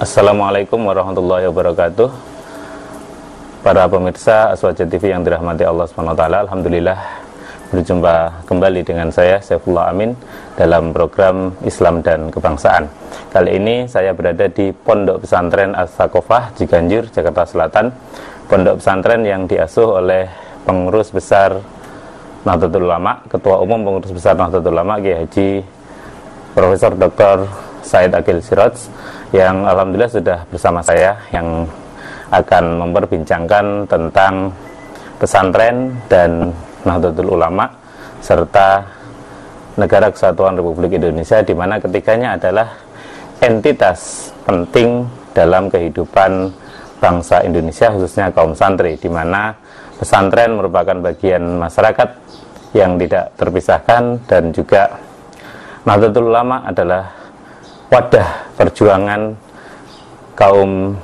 Assalamualaikum warahmatullahi wabarakatuh. Para pemirsa Aswaja TV yang dirahmati Allah SWT, alhamdulillah berjumpa kembali dengan saya Saifullah Amin dalam program Islam dan Kebangsaan. Kali ini saya berada di Pondok Pesantren As-Saqqafah Ciganjur, Jakarta Selatan. Pondok pesantren yang diasuh oleh pengurus besar Nahdlatul Ulama, Ketua Umum Pengurus Besar Nahdlatul Ulama Kiai Haji Profesor Dr. Said Aqil Siraj, yang alhamdulillah sudah bersama saya, yang akan memperbincangkan tentang pesantren dan Nahdlatul Ulama serta Negara Kesatuan Republik Indonesia, di mana ketiganya adalah entitas penting dalam kehidupan bangsa Indonesia, khususnya kaum santri, di mana pesantren merupakan bagian masyarakat yang tidak terpisahkan, dan juga Nahdlatul Ulama adalah wadah perjuangan kaum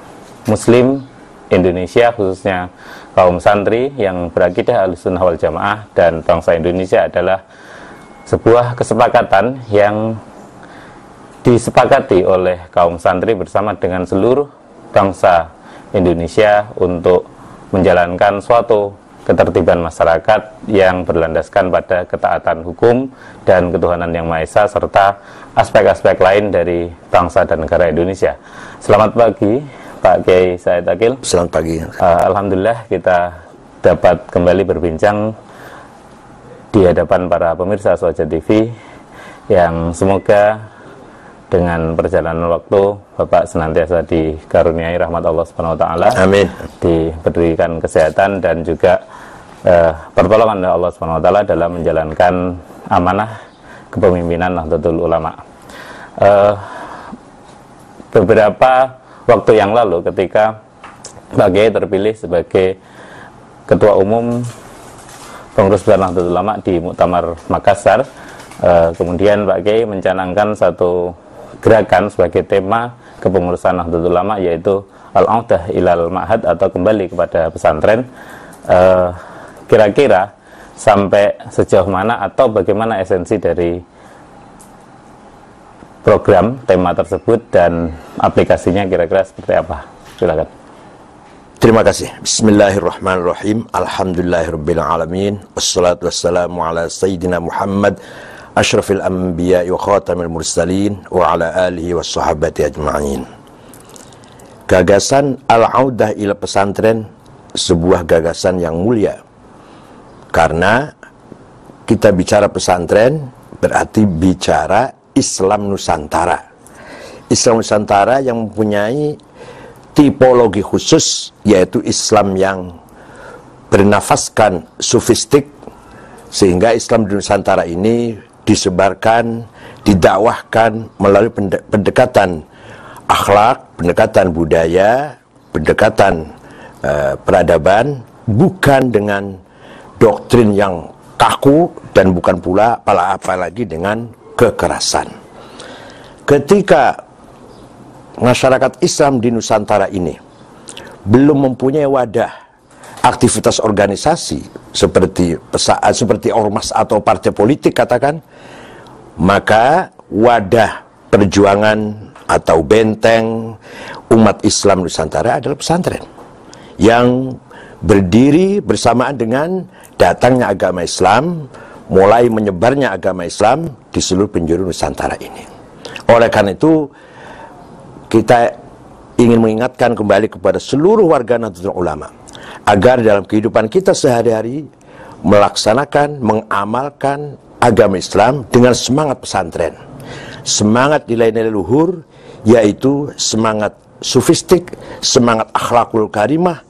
muslim Indonesia, khususnya kaum santri yang berakidah Ahlussunnah wal Jamaah, dan bangsa Indonesia adalah sebuah kesepakatan yang disepakati oleh kaum santri bersama dengan seluruh bangsa Indonesia untuk menjalankan suatu ketertiban masyarakat yang berlandaskan pada ketaatan hukum dan ketuhanan yang Maha Esa, serta aspek-aspek lain dari bangsa dan negara Indonesia. Selamat pagi Pak Kiai Said Aqil. Selamat pagi. Alhamdulillah kita dapat kembali berbincang di hadapan para pemirsa Aswaja TV, yang semoga dengan perjalanan waktu Bapak senantiasa dikaruniai rahmat Allah Subhanahu wa taala. Amin. Diberikan kesehatan dan juga pertolongan dari Allah Subhanahu wa taala dalam menjalankan amanah kepemimpinan Nahdlatul Ulama. Beberapa waktu yang lalu ketika Pak Kiai terpilih sebagai Ketua Umum Pengurus Besar Nahdlatul Ulama di Muktamar Makassar, kemudian Pak Kiai mencanangkan satu gerakan sebagai tema kepengurusan Nahdlatul Ulama, yaitu Al-Audah ilal Ma'had, atau kembali kepada pesantren. Kira-kira sampai sejauh mana atau bagaimana esensi dari program tema tersebut dan aplikasinya kira-kira seperti apa? Silakan. Terima kasih. Bismillahirrahmanirrahim. Alhamdulillahirabbil alamin. Wassalatu wassalamu ala sayyidina Muhammad asyrafil anbiya wa khatamil mursalin wa ala alihi wassahabati ajma'in. Gagasan Al-Audah ila pesantren sebuah gagasan yang mulia, karena kita bicara pesantren berarti bicara Islam Nusantara. Islam Nusantara yang mempunyai tipologi khusus, yaitu Islam yang bernafaskan sufistik, sehingga Islam di Nusantara ini disebarkan, didakwahkan melalui pendekatan akhlak, pendekatan budaya, pendekatan peradaban, bukan dengan doktrin yang kaku, dan bukan pula apalagi dengan kekerasan. Ketika masyarakat Islam di Nusantara ini belum mempunyai wadah aktivitas organisasi seperti ormas atau partai politik katakan, maka wadah perjuangan atau benteng umat Islam Nusantara adalah pesantren, yang berdiri bersamaan dengan datangnya agama Islam, mulai menyebarnya agama Islam di seluruh penjuru Nusantara ini. Oleh karena itu, kita ingin mengingatkan kembali kepada seluruh warga Nahdlatul Ulama agar dalam kehidupan kita sehari-hari melaksanakan, mengamalkan agama Islam dengan semangat pesantren, semangat nilai-nilai luhur, yaitu semangat sufistik, semangat akhlakul karimah.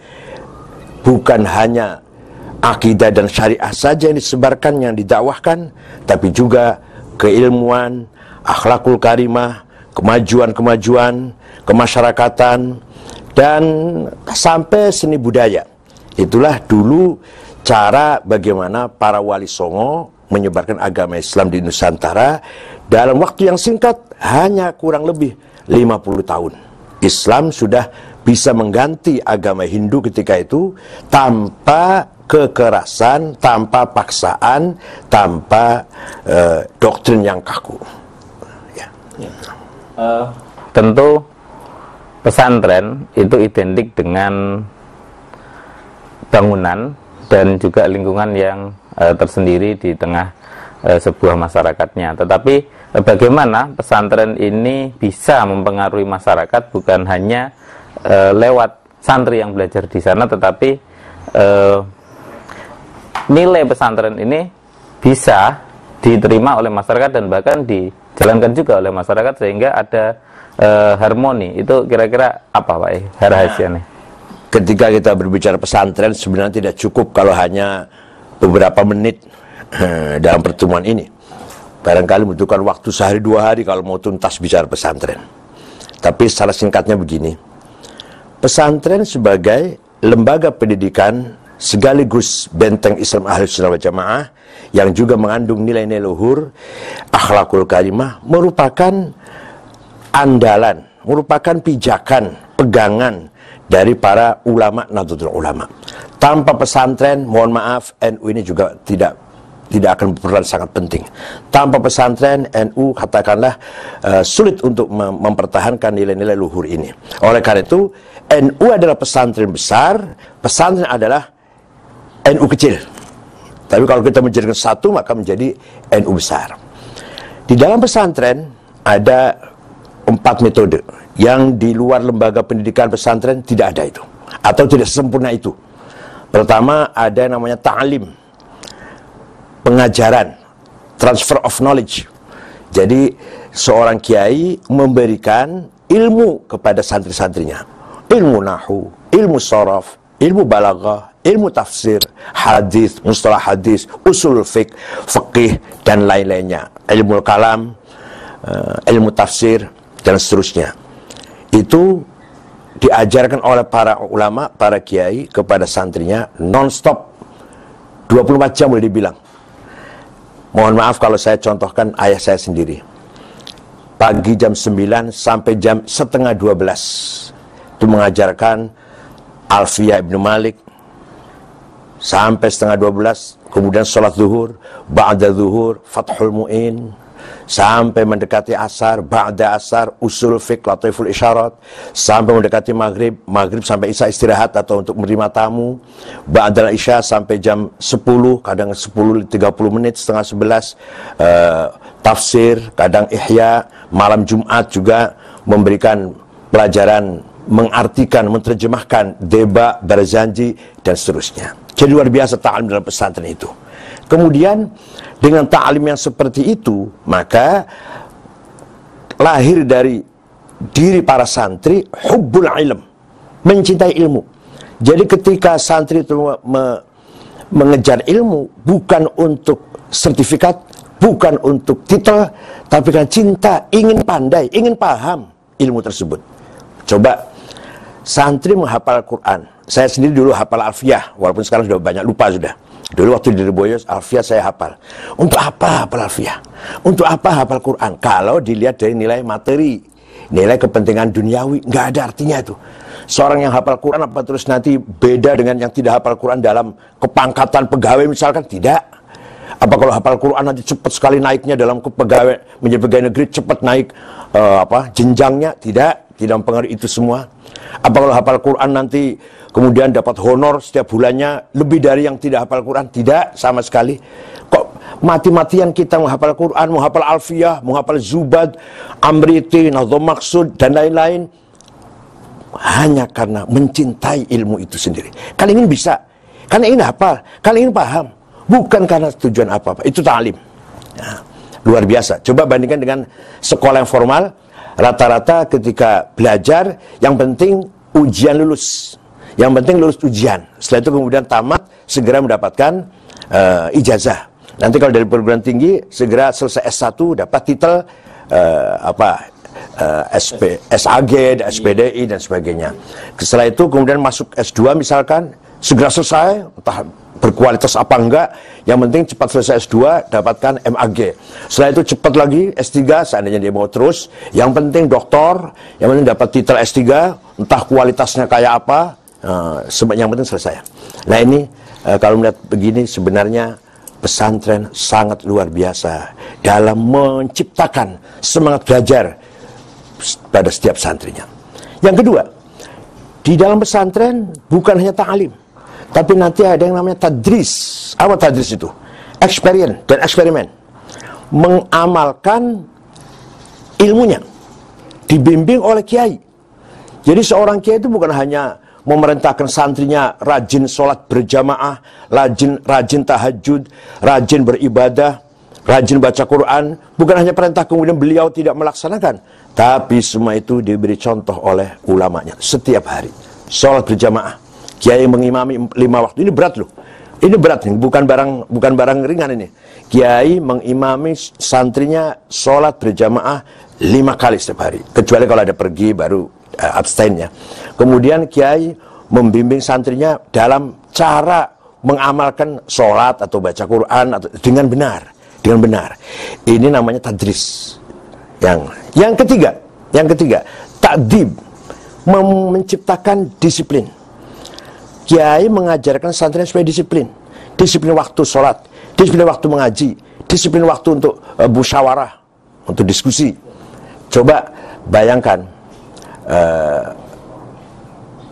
Bukan hanya akidah dan syariah saja yang disebarkan, yang didakwahkan, tapi juga keilmuan, akhlakul karimah, kemajuan-kemajuan, kemasyarakatan, dan sampai seni budaya. Itulah dulu cara bagaimana para wali songo menyebarkan agama Islam di Nusantara dalam waktu yang singkat, hanya kurang lebih 50 tahun. Islam sudah bisa mengganti agama Hindu ketika itu tanpa kekerasan, tanpa paksaan, tanpa doktrin yang kaku. Tentu pesantren itu identik dengan bangunan dan juga lingkungan yang tersendiri di tengah sebuah masyarakatnya. Tetapi bagaimana pesantren ini bisa mempengaruhi masyarakat bukan hanya lewat santri yang belajar di sana, tetapi nilai pesantren ini bisa diterima oleh masyarakat dan bahkan dijalankan juga oleh masyarakat sehingga ada harmoni. Itu kira-kira apa Pak rahasianya? Ketika kita berbicara pesantren, sebenarnya tidak cukup kalau hanya beberapa menit dalam pertemuan ini. Barangkali membutuhkan waktu sehari dua hari kalau mau tuntas bicara pesantren. Tapi secara singkatnya begini, pesantren sebagai lembaga pendidikan sekaligus benteng Islam Ahlus Sunnah wal Jamaah yang juga mengandung nilai-nilai luhur, akhlakul karimah, merupakan andalan, merupakan pijakan, pegangan dari para ulama Nahdlatul Ulama. Tanpa pesantren, mohon maaf, NU ini juga tidak akan berperan sangat penting. Tanpa pesantren, NU katakanlah sulit untuk mempertahankan nilai-nilai luhur ini. Oleh karena itu, NU adalah pesantren besar, pesantren adalah NU kecil. Tapi kalau kita menjadikan satu, maka menjadi NU besar. Di dalam pesantren ada 4 metode yang di luar lembaga pendidikan pesantren tidak ada itu, atau tidak sempurna itu. Pertama, ada yang namanya ta'lim, pengajaran, transfer of knowledge. Jadi seorang kiai memberikan ilmu kepada santri-santrinya, ilmu nahu, ilmu sharaf, ilmu balaghah, ilmu tafsir, hadis, mustalah hadis, usul fikih dan lain-lainnya, ilmu kalam, ilmu tafsir dan seterusnya. Itu diajarkan oleh para ulama, para kiai kepada santrinya non-stop, 24 jam boleh dibilang. Mohon maaf kalau saya contohkan ayah saya sendiri. Pagi jam 9 sampai jam setengah 12 itu mengajarkan Alfiyah Ibnu Malik sampai setengah 12, kemudian sholat zuhur, ba'da zuhur, Fathul Mu'in, sampai mendekati asar, ba'da asar, usul fiqh, latiful isyarat, sampai mendekati maghrib, maghrib sampai isya istirahat atau untuk menerima tamu, ba'da isya sampai jam 10, kadang 10:30 menit, setengah 11, tafsir, kadang ihya, malam Jumat juga memberikan pelajaran, mengartikan, menerjemahkan Deba, Barzanji, dan seterusnya. Jadi luar biasa ta'lim dalam pesantren itu. Kemudian dengan ta'lim yang seperti itu, maka lahir dari diri para santri hubbul ilm, mencintai ilmu. Jadi ketika santri itu mengejar ilmu bukan untuk sertifikat, bukan untuk titel, tapi kan cinta, ingin pandai, ingin paham ilmu tersebut. Coba santri menghafal Quran. Saya sendiri dulu hafal Alfiyah, walaupun sekarang sudah banyak lupa sudah. Dulu waktu di Lirboyo, Alfiyah saya hafal. Untuk apa hafal Alfiyah? Untuk apa hafal Quran? Kalau dilihat dari nilai materi, nilai kepentingan duniawi, nggak ada artinya itu. Seorang yang hafal Quran apa terus nanti beda dengan yang tidak hafal Quran dalam kepangkatan pegawai misalkan? Tidak. Apa kalau hafal Quran nanti cepat sekali naiknya dalam pegawai, menjadi pegawai negeri cepat naik jenjangnya? Tidak mempengaruhi itu semua. Apa kalau hafal Quran nanti kemudian dapat honor setiap bulannya lebih dari yang tidak hafal Quran? Tidak, sama sekali. Kok mati-matian kita menghafal Quran, menghafal Alfiyah, menghafal Zubad, Amriti, Nadhum Maksud, dan lain-lain, hanya karena mencintai ilmu itu sendiri. Kalian ingin bisa, kalian ingin hafal, kalian ingin paham, bukan karena tujuan apa-apa. Itu ta'lim. Nah, luar biasa. Coba bandingkan dengan sekolah yang formal. Rata-rata ketika belajar, yang penting ujian lulus. Yang penting lulus ujian. Setelah itu kemudian tamat, segera mendapatkan ijazah. Nanti kalau dari perguruan tinggi, segera selesai S1, dapat titel SAG, SPDI, dan sebagainya. Setelah itu kemudian masuk S2 misalkan, segera selesai, entah berkualitas apa enggak, yang penting cepat selesai S2, dapatkan MAG. Setelah itu cepat lagi S3, seandainya dia mau terus, yang penting doktor, yang penting dapat titel S3, entah kualitasnya kayak apa, yang penting selesai. Nah ini, kalau melihat begini, sebenarnya pesantren sangat luar biasa dalam menciptakan semangat belajar pada setiap santrinya. Yang kedua, di dalam pesantren bukan hanya ta'lim, tapi nanti ada yang namanya tadris. Apa tadris itu? Experience dan eksperimen. Mengamalkan ilmunya, dibimbing oleh kiai. Jadi seorang kiai itu bukan hanya memerintahkan santrinya rajin sholat berjamaah, rajin tahajud, rajin beribadah, rajin baca Quran. Bukan hanya perintah kemudian beliau tidak melaksanakan, tapi semua itu diberi contoh oleh ulamanya setiap hari. Sholat berjamaah, kiai mengimami 5 waktu. Ini berat loh. Ini berat nih, bukan barang ringan ini. Kiai mengimami santrinya sholat berjamaah 5 kali setiap hari. Kecuali kalau ada pergi baru abstain ya. Kemudian kiai membimbing santrinya dalam cara mengamalkan sholat atau baca Quran atau dengan benar. Ini namanya tadris. Yang ketiga, ta'dib, menciptakan disiplin. Kiai mengajarkan santrinya supaya disiplin waktu sholat, disiplin waktu mengaji, disiplin waktu untuk musyawarah, untuk diskusi. Coba bayangkan,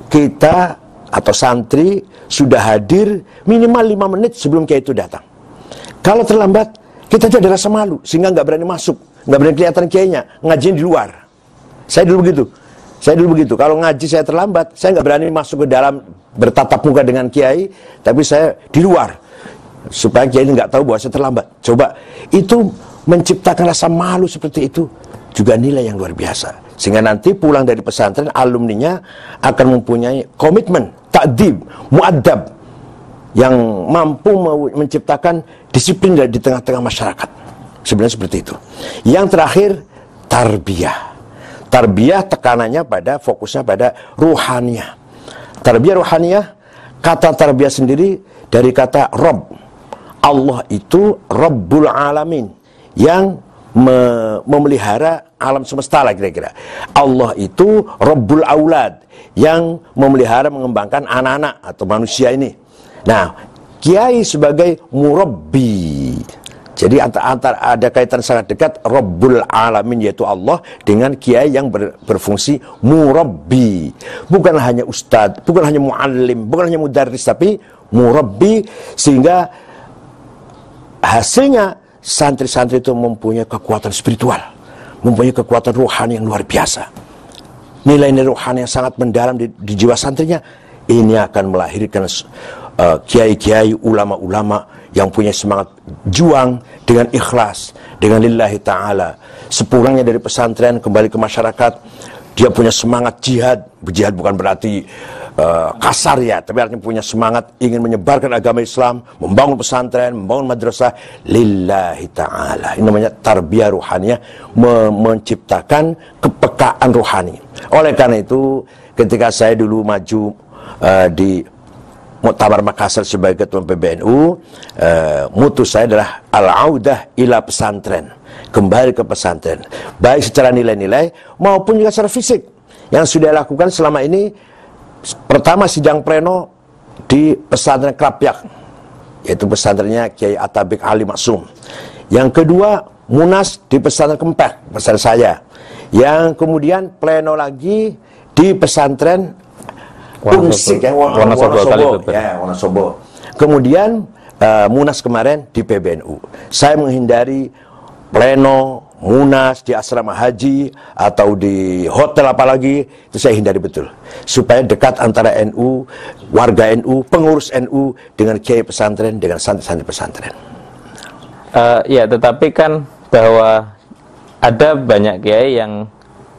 kita atau santri sudah hadir minimal 5 menit sebelum kiai itu datang. Kalau terlambat, kita tuh ada rasa malu sehingga nggak berani masuk, nggak berani kelihatan kiainya, ngajiin di luar. Saya dulu begitu. Kalau ngaji saya terlambat, saya nggak berani masuk ke dalam bertatap muka dengan kiai, tapi saya di luar supaya kiai nggak tahu bahwa saya terlambat. Coba itu menciptakan rasa malu seperti itu juga nilai yang luar biasa. Sehingga nanti pulang dari pesantren, alumninya akan mempunyai komitmen, ta'dib, mu'addab, yang mampu menciptakan disiplin di tengah-tengah masyarakat. Sebenarnya seperti itu. Yang terakhir, tarbiyah. Tarbiyah tekanannya fokusnya pada ruhaniyah. Tarbiyah ruhaniyah, kata tarbiyah sendiri dari kata Rabb. Allah itu Rabbul Alamin, yang memelihara alam semesta lah kira-kira. Allah itu Rabbul Aulad, yang memelihara mengembangkan anak-anak atau manusia ini. Nah, kiai sebagai murabbi. Jadi ada kaitan sangat dekat Rabbul Alamin yaitu Allah dengan kiai yang berfungsi murabbi. Bukan hanya ustadz, bukan hanya muallim, bukan hanya mudarris, tapi murabbi, sehingga hasilnya santri-santri itu mempunyai kekuatan spiritual, mempunyai kekuatan rohani yang luar biasa. Nilai-nilai rohani yang sangat mendalam di jiwa santrinya. Ini akan melahirkan kiai-kiai, ulama-ulama yang punya semangat juang dengan ikhlas, dengan lillahi ta'ala. Sepulangnya dari pesantren kembali ke masyarakat, dia punya semangat jihad. Jihad bukan berarti kasar ya, tapi artinya punya semangat ingin menyebarkan agama Islam, membangun pesantren, membangun madrasah lillahi ta'ala. Ini namanya tarbiyah ruhaniyah, menciptakan kepekaan rohani. Oleh karena itu, ketika saya dulu maju di Muktamar Makassar sebagai ketua PBNU, mutu saya adalah al-audah ila pesantren, kembali ke pesantren, baik secara nilai-nilai maupun juga secara fisik. Yang sudah lakukan selama ini, pertama sidang pleno di pesantren Krapyak, yaitu pesantrennya Kiai Atabik Ali Maksum. Yang kedua, munas di pesantren Kempek, pesantren saya. Yang kemudian pleno lagi di pesantren Ungsik ya, Wonosobo. Kemudian munas kemarin di PBNU. Saya menghindari pleno, munas di asrama haji atau di hotel apalagi, itu saya hindari betul. Supaya dekat antara NU, warga NU, pengurus NU dengan kiai pesantren, dengan santri-santri pesantren. Ya, tetapi kan bahwa ada banyak kiai yang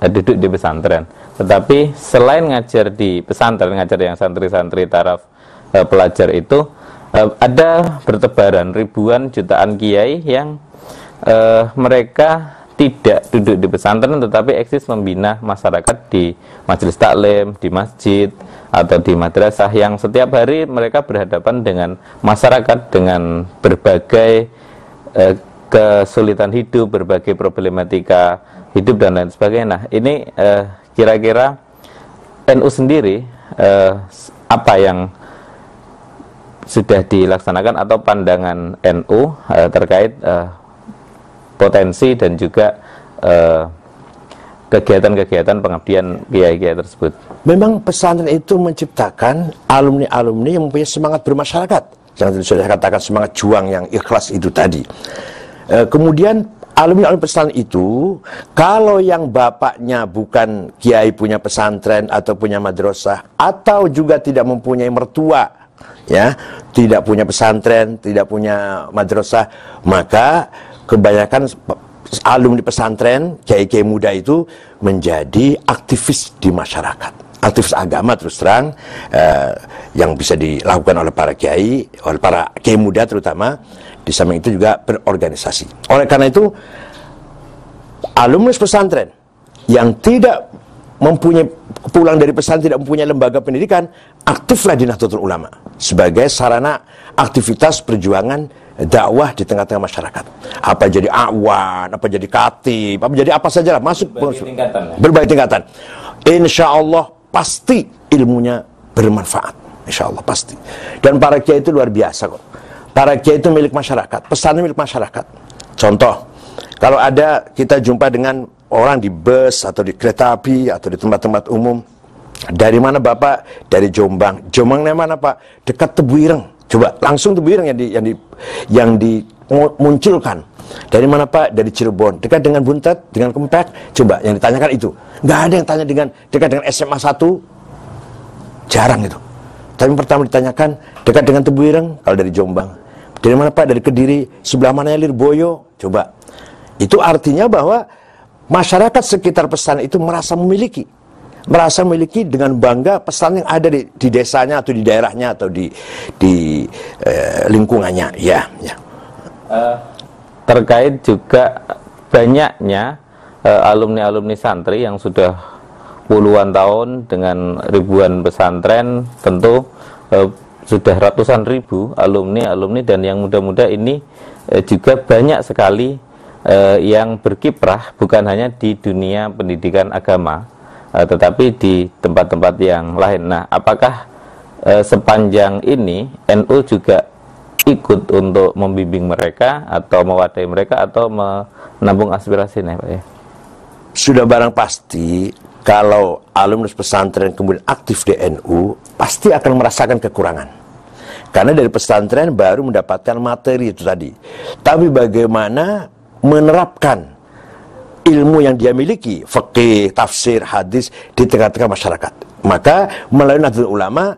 duduk di pesantren. Tetapi selain ngajar di pesantren, ngajar yang santri-santri taraf pelajar itu, ada bertebaran ribuan jutaan kiai yang mereka tidak duduk di pesantren tetapi eksis membina masyarakat di majelis taklim, di masjid atau di madrasah, yang setiap hari mereka berhadapan dengan masyarakat dengan berbagai kesulitan hidup, berbagai problematika hidup dan lain sebagainya. Nah, ini kira-kira NU sendiri apa yang sudah dilaksanakan atau pandangan NU terkait potensi dan juga kegiatan-kegiatan pengabdian kiai-kiai tersebut? Memang pesantren itu menciptakan alumni-alumni yang mempunyai semangat bermasyarakat. Yang sudah saya katakan, semangat juang yang ikhlas itu tadi. Kemudian alumni-alumni pesantren itu, kalau yang bapaknya bukan kiai punya pesantren atau punya madrasah, atau juga tidak mempunyai mertua, ya, tidak punya pesantren, tidak punya madrasah, maka kebanyakan alumni pesantren, kiai-kiai muda itu menjadi aktivis di masyarakat, aktivis agama terus terang, yang bisa dilakukan oleh para kiai, oleh para kiai muda terutama. Di samping itu juga berorganisasi. Oleh karena itu, alumnus pesantren yang tidak mempunyai, pulang dari pesantren tidak mempunyai lembaga pendidikan, aktiflah di Nahdlatul Ulama sebagai sarana aktivitas perjuangan dakwah di tengah-tengah masyarakat. Apa jadi awan, apa jadi katib, apa jadi apa saja lah, masuk berbagai tingkatan. Insya Allah pasti ilmunya bermanfaat, insya Allah pasti. Dan para kiai itu luar biasa kok. Para kiai itu milik masyarakat, pesantren milik masyarakat. Contoh, kalau ada kita jumpa dengan orang di bus atau di kereta api atau di tempat-tempat umum, dari mana Bapak? Dari Jombang. Jombang dari mana Pak? Dekat Tebu Ireng. Coba langsung Tebu Ireng yang dimunculkan. Dari mana Pak? Dari Cirebon. Dekat dengan Buntet, dengan Kempek. Coba yang ditanyakan itu. Nggak ada yang tanya dekat dengan SMA 1. Jarang itu. Tapi pertama ditanyakan dekat dengan Tebu Ireng kalau dari Jombang. Dari mana Pak? Dari Kediri. Sebelah mana Lirboyo? Coba. Itu artinya bahwa masyarakat sekitar pesantren itu merasa memiliki dengan bangga pesantren yang ada di desanya atau di daerahnya atau di lingkungannya. Ya. Terkait juga banyaknya alumni-alumni santri yang sudah puluhan tahun dengan ribuan pesantren, tentu sudah ratusan ribu alumni dan yang muda-muda ini juga banyak sekali yang berkiprah bukan hanya di dunia pendidikan agama, tetapi di tempat-tempat yang lain. Nah, apakah sepanjang ini NU juga ikut untuk membimbing mereka atau mewadahi mereka atau menampung aspirasi nih, Pak ya? Sudah barang pasti kalau alumnus pesantren kemudian aktif di NU pasti akan merasakan kekurangan. Karena dari pesantren baru mendapatkan materi itu tadi. Tapi bagaimana menerapkan ilmu yang dia miliki, fikih, tafsir, hadis di tengah-tengah masyarakat. Maka melalui Nahdlatul Ulama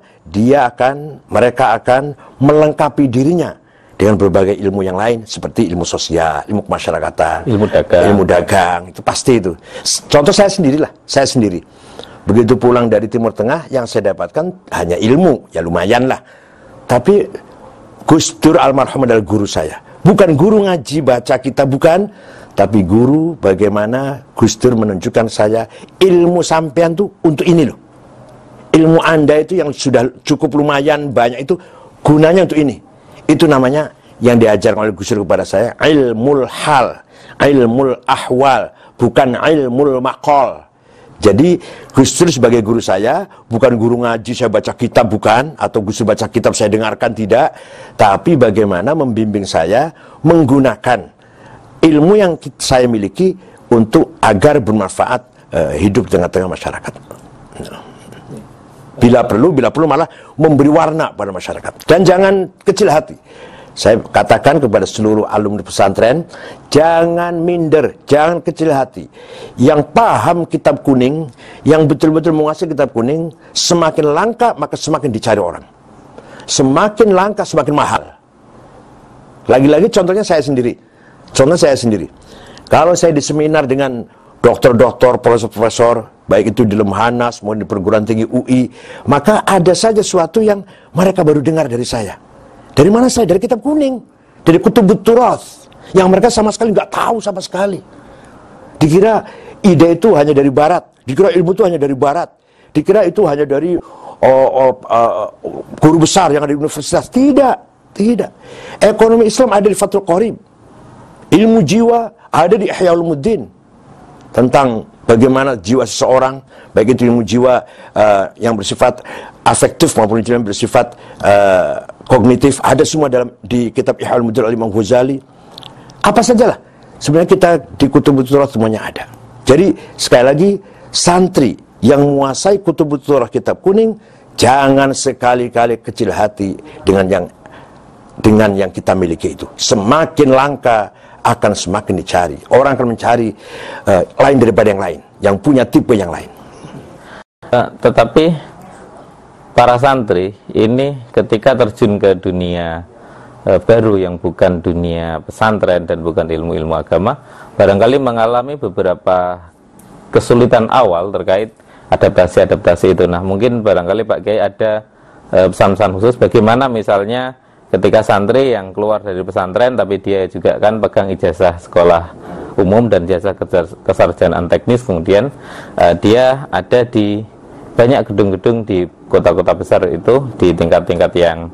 mereka akan melengkapi dirinya dengan berbagai ilmu yang lain seperti ilmu sosial, ilmu kemasyarakatan, ilmu dagang, itu pasti itu. Contoh saya sendiri. Begitu pulang dari Timur Tengah yang saya dapatkan hanya ilmu, ya lumayan lah. Tapi Gus Dur almarhum adalah guru saya. Bukan guru ngaji, baca kitab, bukan. Tapi guru bagaimana Gus Dur menunjukkan saya ilmu sampean tuh untuk ini loh. Ilmu Anda itu yang sudah cukup lumayan banyak itu gunanya untuk ini. Itu namanya yang diajarkan oleh Gus Dur kepada saya, ilmul hal, ilmul ahwal, bukan ilmul maqal. Jadi Gus Dur sebagai guru saya, bukan guru ngaji saya baca kitab, bukan, atau Gus Dur baca kitab saya dengarkan, tidak. Tapi bagaimana membimbing saya menggunakan ilmu yang saya miliki untuk agar bermanfaat hidup di tengah-tengah masyarakat. Bila perlu malah memberi warna pada masyarakat. Dan jangan kecil hati. Saya katakan kepada seluruh alumni pesantren, jangan minder, jangan kecil hati. Yang paham kitab kuning, yang betul-betul menguasai kitab kuning, semakin langka maka semakin dicari orang. Semakin langka semakin mahal. Lagi-lagi contohnya saya sendiri. Kalau saya di seminar dengan dokter-dokter, profesor-profesor, baik itu di Lemhanas maupun di perguruan tinggi UI, maka ada saja sesuatu yang mereka baru dengar dari saya. Dari mana saya? Dari kitab kuning, dari Kutubut Turath, yang mereka sama sekali nggak tahu sama sekali. Dikira ide itu hanya dari Barat, dikira ilmu itu hanya dari Barat, dikira itu hanya dari guru besar yang ada di universitas. Tidak. Ekonomi Islam ada di Fathul Qorib, ilmu jiwa ada di Ihya Ulumuddin, tentang bagaimana jiwa seseorang, baik itu ilmu jiwa yang bersifat afektif maupun yang bersifat kognitif, ada semua di kitab Ihya Ulumuddin oleh Imam Ghazali. Apa sajalah sebenarnya kita di Kutubut Turath semuanya ada. Jadi sekali lagi, santri yang menguasai Kutubut Turah kitab kuning, jangan sekali-kali kecil hati dengan yang kita miliki itu. Semakin langka akan semakin dicari. Orang akan mencari lain daripada yang lain, yang punya tipe yang lain. Tetapi para santri ini ketika terjun ke dunia baru yang bukan dunia pesantren dan bukan ilmu-ilmu agama, barangkali mengalami beberapa kesulitan awal terkait adaptasi itu. Nah, mungkin barangkali Pak Kiai ada pesan-pesan khusus bagaimana misalnya ketika santri yang keluar dari pesantren tapi dia juga kan pegang ijazah sekolah umum dan ijazah kesarjanaan teknis, kemudian dia ada di banyak gedung-gedung di kota-kota besar itu di tingkat-tingkat yang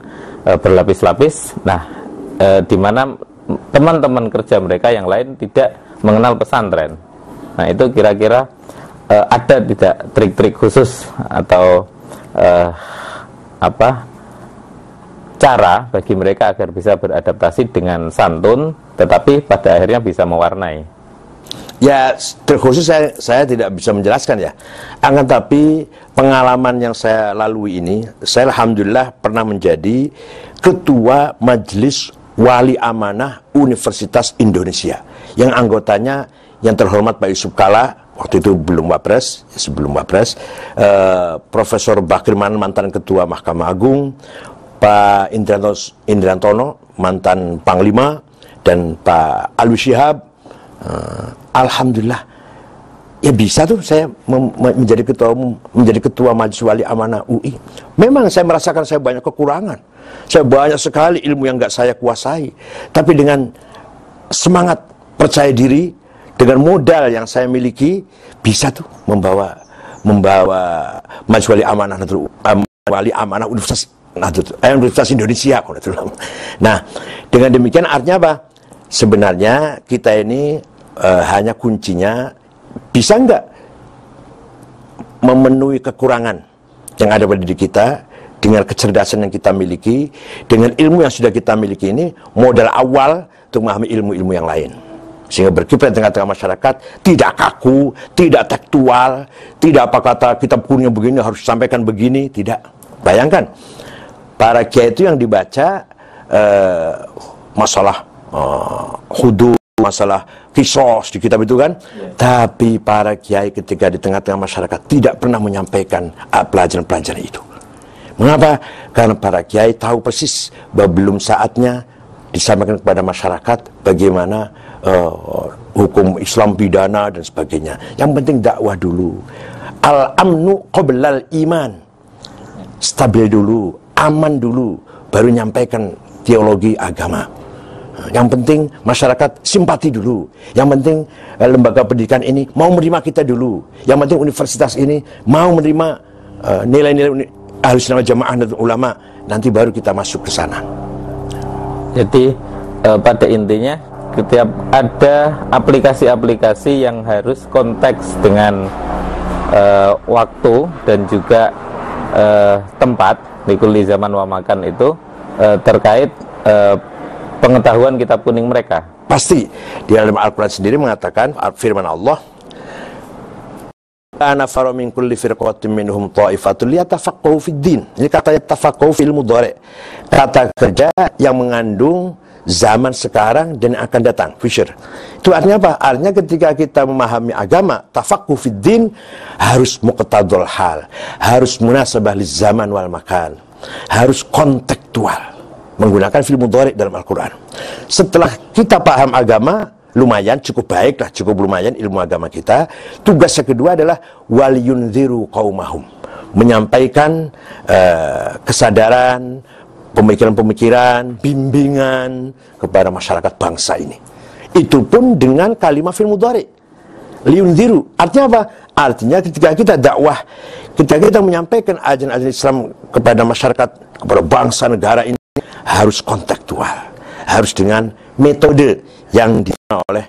berlapis-lapis. Nah, di mana teman-teman kerja mereka yang lain tidak mengenal pesantren. Nah, itu kira-kira ada tidak trik-trik khusus atau cara bagi mereka agar bisa beradaptasi dengan santun tetapi pada akhirnya bisa mewarnai? Ya, terkhusus saya tidak bisa menjelaskan ya. Akan tapi pengalaman yang saya lalui ini, saya alhamdulillah pernah menjadi Ketua Majelis Wali Amanah Universitas Indonesia, yang anggotanya yang terhormat Pak Yusuf Kala, waktu itu belum Wapres, sebelum Wapres, Profesor Bakirman, mantan Ketua Mahkamah Agung, Pak Indriantono, mantan Panglima, dan Pak Alwi Shihab. Alhamdulillah, ya bisa tuh saya menjadi ketua Majelis Wali Amanah UI. Memang saya merasakan saya banyak kekurangan, saya banyak sekali ilmu yang nggak saya kuasai, tapi dengan semangat percaya diri, dengan modal yang saya miliki, bisa tuh membawa Majelis Wali Amanah Universitas Indonesia. Nah, dengan demikian artinya apa? Sebenarnya kita ini hanya kuncinya bisa nggak memenuhi kekurangan yang ada pada diri kita dengan kecerdasan yang kita miliki, dengan ilmu yang sudah kita miliki. Ini modal awal untuk memahami ilmu-ilmu yang lain, sehingga berkiprah di tengah-tengah masyarakat, tidak kaku, tidak tekstual, tidak apa kata kitab kuning begini harus disampaikan begini, tidak. Bayangkan para kiai itu yang dibaca masalah hudud, masalah kisos di kitab itu kan, tapi para kiai ketika di tengah-tengah masyarakat tidak pernah menyampaikan pelajaran-pelajaran itu. Mengapa? Karena para kiai tahu persis bahwa belum saatnya disampaikan kepada masyarakat bagaimana hukum Islam, pidana dan sebagainya. Yang penting dakwah dulu. Al-amnu qoblal iman, stabil dulu, aman dulu, baru nyampaikan teologi agama. Yang penting masyarakat simpati dulu. Yang penting lembaga pendidikan ini mau menerima kita dulu. Yang penting universitas ini mau menerima nilai-nilai Ahlussunnah wal Jamaah dan ulama. Nanti baru kita masuk ke sana. Jadi pada intinya setiap ada aplikasi-aplikasi yang harus konteks dengan waktu dan juga tempat, likulli zaman wa makan itu terkait pengetahuan kitab kuning mereka. Pasti di dalam Al-Quran sendiri mengatakan, firman Allah, ana faru min kulli firqatin minhum ta'ifatul liyatafaqahu fid din. Ini kata tafaqahu fil mudhari', kata kerja yang mengandung zaman sekarang dan akan datang, future. Itu artinya apa? Artinya ketika kita memahami agama, tafaqahu fid din harus muqtadul hal, harus munasabah liz zaman wal makan, harus kontekstual, menggunakan fi'il mudhari' dalam Al-Quran. Setelah kita paham agama, lumayan, cukup baik lah, cukup lumayan ilmu agama kita. Tugas yang kedua adalah waliyunziru qaumahum, menyampaikan kesadaran, pemikiran-pemikiran, bimbingan kepada masyarakat bangsa ini. Itu pun dengan kalimat fi'il mudhari', liyunziru. Artinya apa? Artinya ketika kita dakwah, ketika kita menyampaikan ajaran-ajaran Islam kepada masyarakat, kepada bangsa negara ini, harus kontekstual, harus dengan metode yang diterima oleh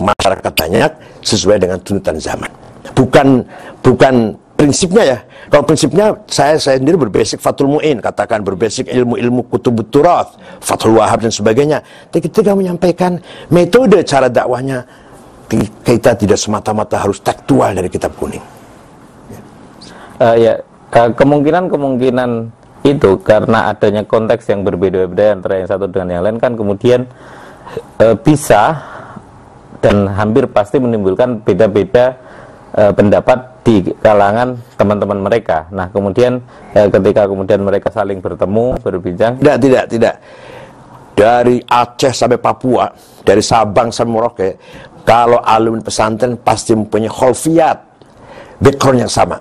masyarakat banyak sesuai dengan tuntutan zaman. Bukan prinsipnya ya. Kalau prinsipnya saya sendiri berbasic Fathul Mu'in, katakan berbasic ilmu-ilmu Kutubut Turath, Fathul Wahab dan sebagainya. Tapi ketika menyampaikan metode cara dakwahnya kita tidak semata-mata harus tekstual dari kitab kuning. Kemungkinan itu karena adanya konteks yang berbeda-beda antara yang satu dengan yang lain kan kemudian bisa dan hampir pasti menimbulkan beda-beda pendapat di kalangan teman-teman mereka. Nah kemudian ketika kemudian mereka saling bertemu berbincang. Tidak. Dari Aceh sampai Papua, dari Sabang sampai Merauke, kalau alumni pesantren pasti mempunyai kholfiyat, background yang sama,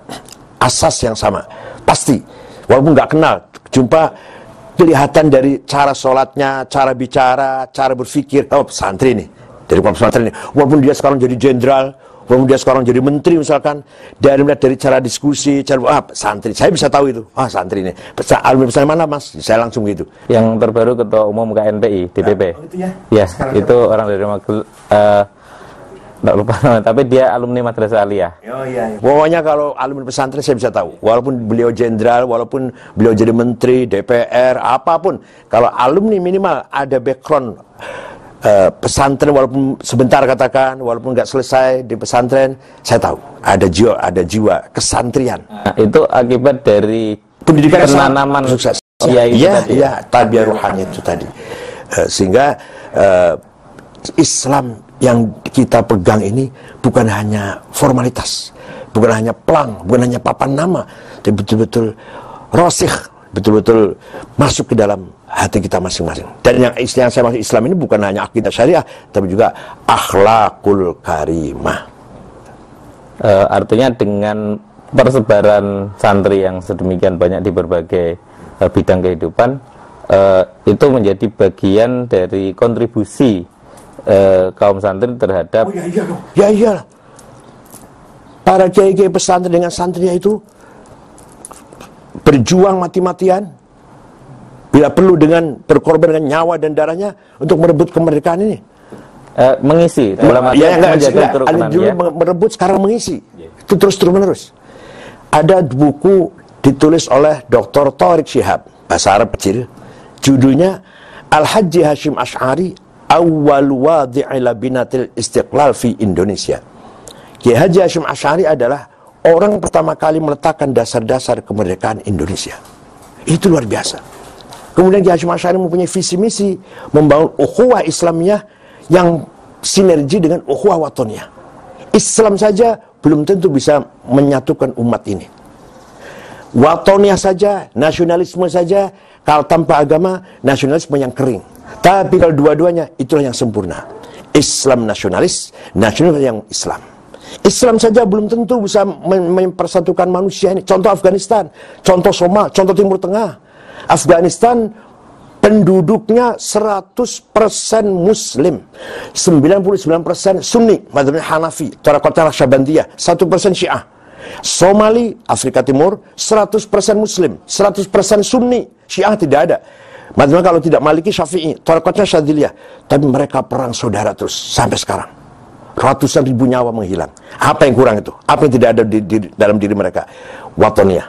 asas yang sama, pasti. Walaupun nggak kenal, jumpa kelihatan dari cara sholatnya, cara bicara, cara berpikir. Oh pesantren nih, dari pesantren ini. Walaupun dia sekarang jadi jenderal, walaupun dia sekarang jadi menteri misalkan, dari melihat dari cara diskusi, cara santri, saya bisa tahu itu. Santri ini. Alumni pesantren mana mas? Saya langsung gitu. Yang terbaru ketua umum KNPI DPP. Itu ya? Ya, itu orang dari nggak lupa namanya, tapi dia alumni Madrasah Aliyah. Oh iya. Pokoknya kalau alumni pesantren saya bisa tahu. Walaupun beliau jenderal, walaupun beliau jadi menteri, DPR, apapun. Kalau alumni minimal ada background pesantren, walaupun sebentar katakan, walaupun nggak selesai di pesantren, saya tahu ada jiwa kesantrian. Nah, itu akibat dari pendidikan penanaman sukses. Iya, tarbiyah ruhani itu tadi. Sehingga Islam yang kita pegang ini bukan hanya formalitas, bukan hanya plang, bukan hanya papan nama, tapi betul-betul rosikh, betul-betul masuk ke dalam hati kita masing-masing. Dan yang saya maksud Islam ini bukan hanya akidah syariah, tapi juga akhlakul karimah. Artinya dengan persebaran santri yang sedemikian banyak di berbagai bidang kehidupan, itu menjadi bagian dari kontribusi kaum santri terhadap. Ya iyalah. Para kiai-kiai pesantren dengan santrinya itu berjuang mati-matian, bila perlu dengan berkorban dengan nyawa dan darahnya untuk merebut kemerdekaan ini. Mengisi dalam merebut, sekarang mengisi. Itu terus menerus. Ada buku ditulis oleh Dr. Tariq Shihab, bahasa Arab kecil, judulnya Al-Haji Hashim Ash'ari Awwal Wadi'i Labinatil Istiqlal fi Indonesia. Kiai Haji Hashim Ash'ari adalah orang pertama kali meletakkan dasar-dasar kemerdekaan Indonesia. Itu luar biasa. Kemudian Kiai Hashim Ash'ari mempunyai visi misi membangun ukhuwah Islamiyah yang sinergi dengan ukhuwah watoniyah. Islam saja belum tentu bisa menyatukan umat ini. Watoniyah saja, nasionalisme saja, kalau tanpa agama, nasionalisme yang kering. Tapi kalau dua-duanya, itulah yang sempurna. Islam nasionalis, nasionalis yang Islam. Islam saja belum tentu bisa mempersatukan manusia ini. Contoh Afghanistan, contoh Somal, contoh Timur Tengah. Afghanistan penduduknya 100% Muslim, 99% Sunni, madzhabnya Hanafi, Tarekat Naqsyabandiyah, 1% Syiah. Somali, Afrika Timur, 100% Muslim, 100% Sunni, Syiah tidak ada. Madzhabnya kalau tidak Maliki, Syafi'i, Tarekatnya Syadziliyah. Tapi mereka perang saudara terus sampai sekarang. Ratusan ribu nyawa menghilang. Apa yang kurang itu? Apa yang tidak ada dalam diri mereka? Watoniyah.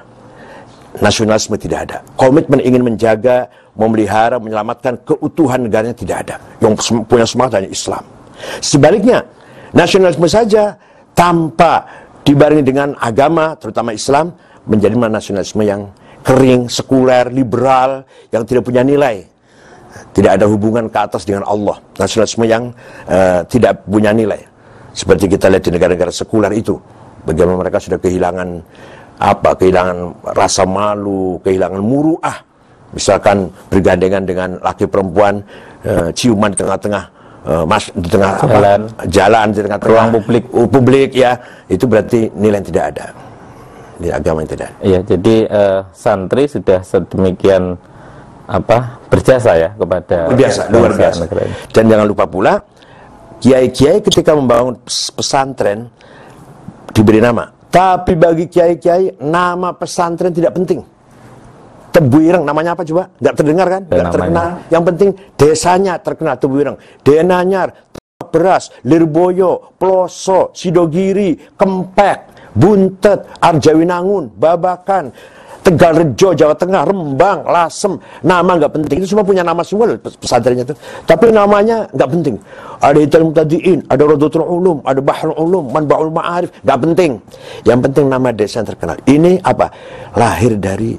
Nasionalisme tidak ada. Komitmen ingin menjaga, memelihara, menyelamatkan keutuhan negaranya tidak ada. Yang punya semangat hanya Islam. Sebaliknya, nasionalisme saja tanpa dibarengi dengan agama, terutama Islam, menjadi nasionalisme yang kering, sekuler, liberal, yang tidak punya nilai. Tidak ada hubungan ke atas dengan Allah. Nasionalisme yang tidak punya nilai. Seperti kita lihat di negara-negara sekuler itu, bagaimana mereka sudah kehilangan kehilangan rasa malu, kehilangan muruah. Misalkan bergandengan dengan laki perempuan, ciuman di tengah-tengah di tengah jalan di tengah-tengah ruang publik ya, itu berarti nilai yang tidak ada. Di agama yang tidak ada. Iya, jadi santri sudah sedemikian berjasa ya kepada luar biasa. Dan jangan lupa pula kiai-kiai ketika membangun pesantren diberi nama. Tapi bagi kiai-kiai nama pesantren tidak penting. Tebuireng namanya apa coba? Nggak terdengar kan? Nggak terkenal. Yang penting desanya terkenal, Tebuireng. Denanyar, Beras, Lirboyo, Ploso, Sidogiri, Kempek, Buntet, Arjawinangun, Babakan, Tegal Rejo, Jawa Tengah, Rembang, Lasem, nama nggak penting. Itu semua punya nama semua loh pesantrennya itu. Tapi namanya nggak penting. Ada Hital Mutadiin, ada Rodotul Ulum, ada Bahrul Ulum, Manbaul Ma'arif, nggak penting. Yang penting nama desa yang terkenal. Ini apa? Lahir dari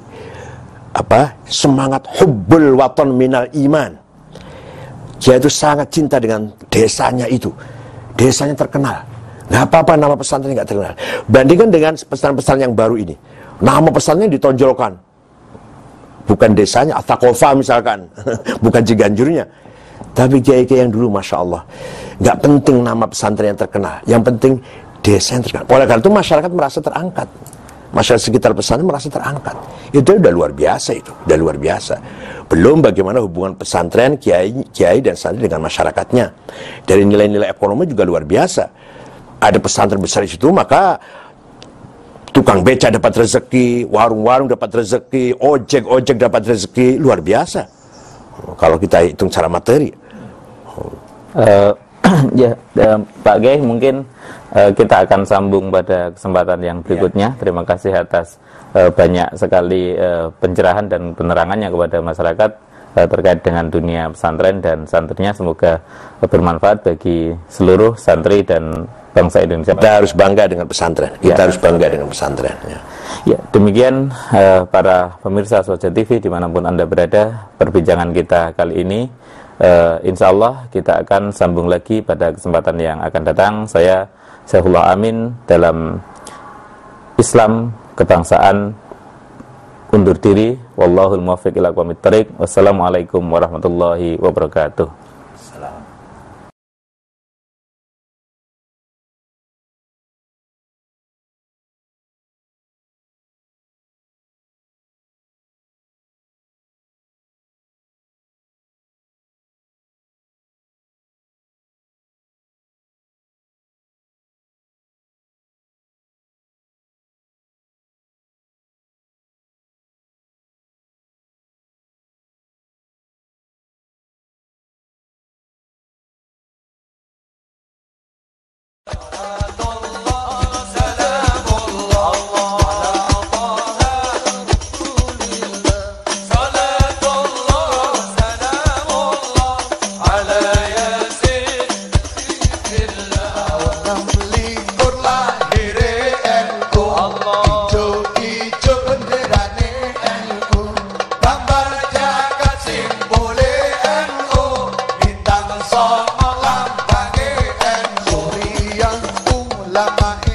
apa? Semangat hubbul waton minal iman. Dia itu sangat cinta dengan desanya itu. Desanya terkenal. Nggak apa-apa nama pesantren nggak terkenal. Bandingkan dengan pesan-pesan yang baru ini. Nama pesantren ditonjolkan. Bukan desanya, Atakofa misalkan. Bukan Ciganjurnya. Tapi kiai-kiai yang dulu, Masya Allah, nggak penting nama pesantren yang terkenal. Yang penting desa yang terkenal. Oleh karena itu masyarakat merasa terangkat. Masyarakat sekitar pesantren merasa terangkat. Itu udah luar biasa itu. Udah luar biasa. Belum bagaimana hubungan pesantren, kiai dan santri dengan masyarakatnya. Dari nilai-nilai ekonomi juga luar biasa. Ada pesantren besar di situ, maka tukang beca dapat rezeki, warung-warung dapat rezeki, ojek dapat rezeki, luar biasa. Kalau kita hitung secara materi. Pak Kiai, mungkin kita akan sambung pada kesempatan yang berikutnya. Terima kasih atas banyak sekali pencerahan dan penerangannya kepada masyarakat terkait dengan dunia pesantren dan santrinya. Semoga bermanfaat bagi seluruh santri dan bangsa Indonesia. Kita harus bangga dengan pesantren. Kita harus bangga dengan pesantren. Ya, demikian para pemirsa Aswaja TV dimanapun Anda berada, perbincangan kita kali ini. Insya Allah kita akan sambung lagi pada kesempatan yang akan datang. Saya Syaifullah Amin dalam Islam Kebangsaan undur diri. Wallahul muwaffiq ila aqwamit thoriq. Wassalamualaikum warahmatullahi wabarakatuh. Lama